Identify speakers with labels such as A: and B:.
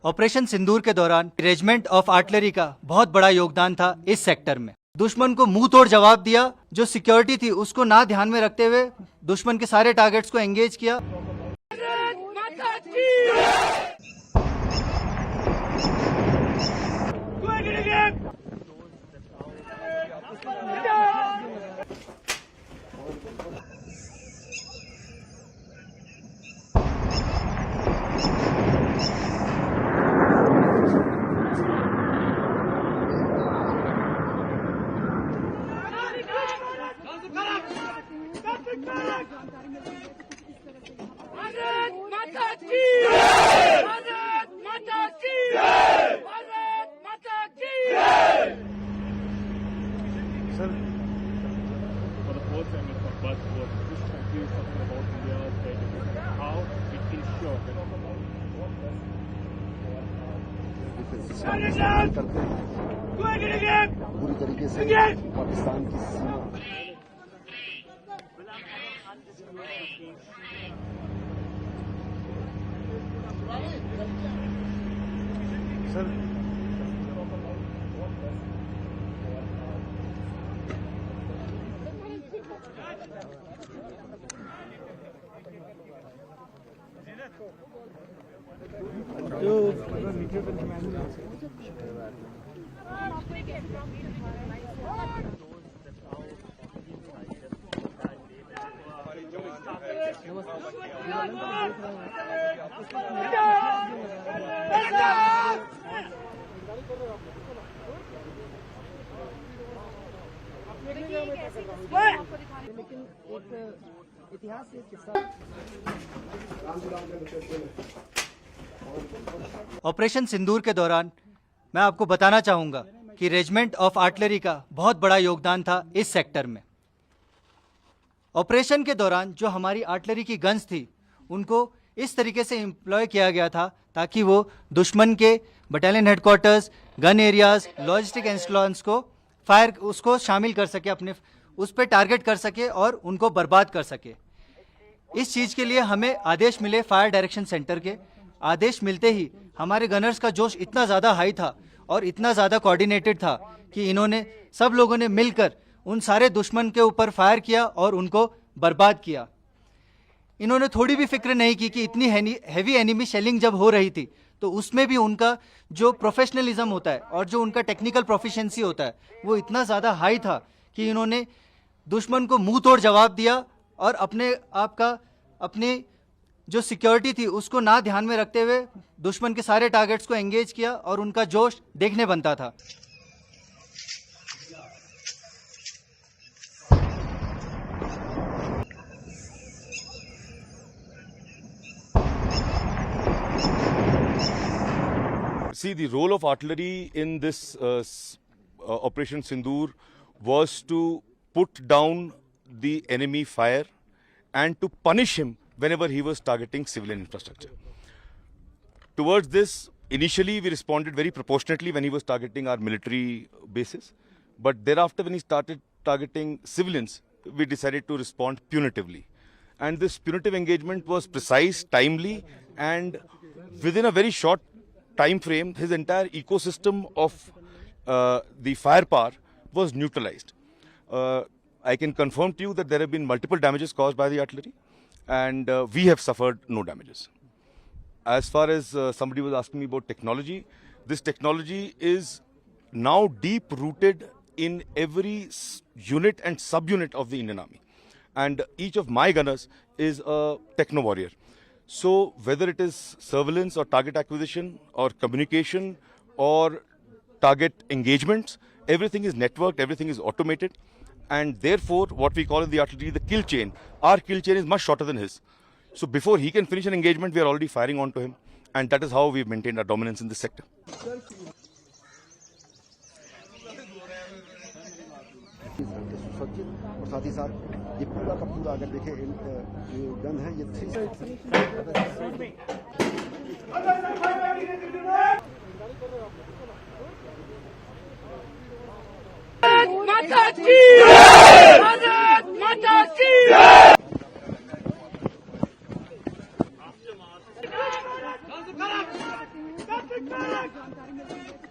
A: Operation सिंदूर के दौरान regiment of artillery का बहुत बड़ा योगदान था इस सेक्टर में। दुश्मन को मुंह तोड़ जवाब दिया। जो सिक्योरिटी थी उसको ना ध्यान में रखते हुए दुश्मन के सारे टारगेट्स को एंगेज किया।
B: Sir, for the first time in the bus was this country is talking about India's strategy, how it ensures that
C: करते हैं पूरी तरीके से पाकिस्तान की सीमा
B: sir,
D: लेकिन एक इतिहास से किस्सा
A: ऑपरेशन सिंदूर के दौरान मैं आपको बताना चाहूंगा कि रेजिमेंट ऑफ आर्टिलरी का बहुत बड़ा योगदान था इस सेक्टर में। ऑपरेशन के दौरान जो हमारी आर्टिलरी की गन्स थी उनको इस तरीके से एम्प्लॉय किया गया था ताकि वो दुश्मन के battalion headquarters, gun areas, logistic installations को फायर उसको शामिल कर सके, अपने उस पर टारगेट कर सके और उनको बर्बाद कर सके। इस चीज़ के लिए हमें आदेश मिले फायर डायरेक्शन सेंटर के। आदेश मिलते ही हमारे गनर्स का जोश इतना ज़्यादा हाई था और इतना ज़्यादा कोऑर्डिनेटेड था कि इन्होंने सब लोगों ने मिलकर उन सारे दुश्मन के ऊपर फायर किया और उनको बर्बाद किया। इन्होंने थोड़ी भी फिक्र नहीं की कि इतनी हैवी एनिमी शेलिंग जब हो रही थी तो उसमें भी उनका जो प्रोफेशनलिज्म होता है और जो उनका टेक्निकल प्रोफिशिएंसी होता है वो इतना ज़्यादा हाई था कि इन्होंने दुश्मन को मुंह तोड़ जवाब दिया और अपनी जो सिक्योरिटी थी उसको ना ध्यान में रखते हुए दुश्मन के सारे टारगेट्स को एंगेज किया और उनका जोश देखने बनता था।
E: See, the role of artillery in this Operation Sindoor was to put down the enemy fire and to punish him whenever he was targeting civilian infrastructure. Towards this, initially we responded very proportionately when he was targeting our military bases, but thereafter when he started targeting civilians, we decided to respond punitively. And this punitive engagement was precise, timely, and within a very short time frame, his entire ecosystem of the firepower was neutralized. I can confirm to you that there have been multiple damages caused by the artillery, and we have suffered no damages. As far as somebody was asking me about technology, this technology is now deep rooted in every unit and subunit of the Indian Army. And each of my gunners is a techno warrior. So whether it is surveillance or target acquisition or communication or target engagements, everything is networked, everything is automated. And therefore, what we call in the artillery the kill chain, our kill chain is much shorter than his. So before he can finish an engagement, we are already firing onto him. And that is how we've maintained our dominance in this sector.
C: और साथ ही साथ ये पूरा का पूरा अगर देखें ये गन है ये
D: 3 जानकारी मिल रही है